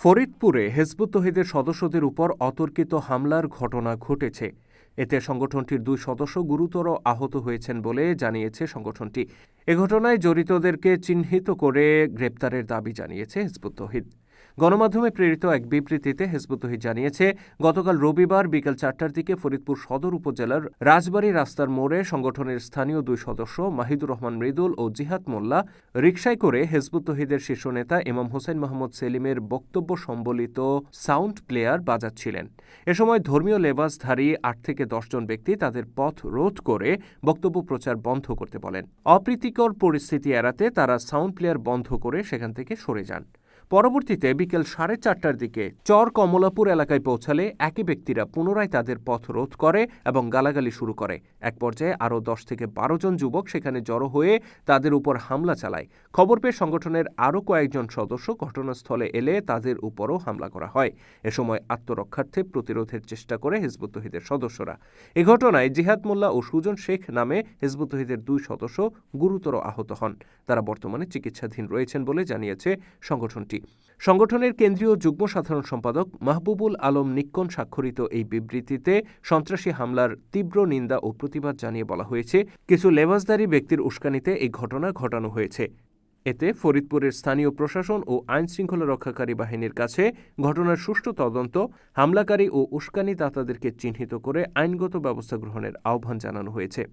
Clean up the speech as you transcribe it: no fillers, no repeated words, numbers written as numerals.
ফরিদপুরে হিজবুত তৌহিদের সদস্যদের উপর অতর্কিত হামলার ঘটনা ঘটেছে। এতে সংগঠনটির 2 সদস্য গুরুতর আহত হয়েছেন বলে জানিয়েছে সংগঠনটি। এ ঘটনায় জড়িতদেরকে চিহ্নিত করে গ্রেপ্তারের দাবি জানিয়েছে হিজবুত তৌহিদ। গণমাধ্যমে প্রেরিত এক বিবৃতিতে হিজবুত তৌহিদ জানিয়েছে, গতকাল রবিবার বিকেল 4টার দিকে ফরিদপুর সদর উপজেলার রাজবাড়ী রাস্তার মোড়ে সংগঠনের স্থানীয় 2 সদস্য মাহিদুর রহমান মৃদুল ও জিহাদ মোল্লা রিকশায় করে হিজবুত তৌহিদের শীর্ষ নেতা ইমাম হোসেন মোহাম্মদ সেলিমের বক্তব্য সম্বলিত সাউন্ড প্লেয়ার বাজাচ্ছিলেন। এ সময় ধর্মীয় লেবাসধারী 8 থেকে 10 জন ব্যক্তি তাদের পথ রোধ করে বক্তব্য প্রচার বন্ধ করতে বলেন। অপ্রীতিকর পরিস্থিতি এড়াতে তারা সাউন্ড প্লেয়ার বন্ধ করে সেখান থেকে সরে যান। পরবর্তীতে বিকেল 4:30টার দিকে চর কমলাপুর এলাকায় পৌঁছালে একই ব্যক্তিরা পুনরায় তাদের পথ রোধ করে এবং গালাগালি শুরু করে। এক পর্যায়ে আরও 10 থেকে 12 জন যুবক সেখানে জড়ো হয়ে তাদের উপর হামলা চালায়। খবর পেয়ে সংগঠনের আরও কয়েকজন সদস্য ঘটনাস্থলে এলে তাদের উপরও হামলা করা হয়। এ সময় আত্মরক্ষার্থে প্রতিরোধের চেষ্টা করে হিজবুত তৌহিদের সদস্যরা। এ ঘটনায় জিহাদ মোল্লা ও সুজন শেখ নামে হিজবুত তৌহিদের 2 সদস্য গুরুতর আহত হন। তারা বর্তমানে চিকিৎসাধীন রয়েছেন বলে জানিয়েছে সংগঠনটি। সংগঠনের কেন্দ্রীয় যুগ্ম সাধারণ সম্পাদক মাহবুবুল আলম নিক্কন স্বাক্ষরিত এই বিবৃতিতে সন্ত্রাসী হামলার তীব্র নিন্দা ও প্রতিবাদ জানিয়ে বলা হয়েছে, কিছু লেবাসধারী ব্যক্তির উস্কানিতে এই ঘটনা ঘটানো হয়েছে। এতে ফরিদপুরের স্থানীয় প্রশাসন ও আইনশৃঙ্খলা রক্ষাকারী বাহিনীর কাছে ঘটনার সুষ্ঠু তদন্ত, হামলাকারী ও উস্কানিদাতাদেরকে চিহ্নিত করে আইনগত ব্যবস্থা গ্রহণের আহ্বান জানানো হয়েছে।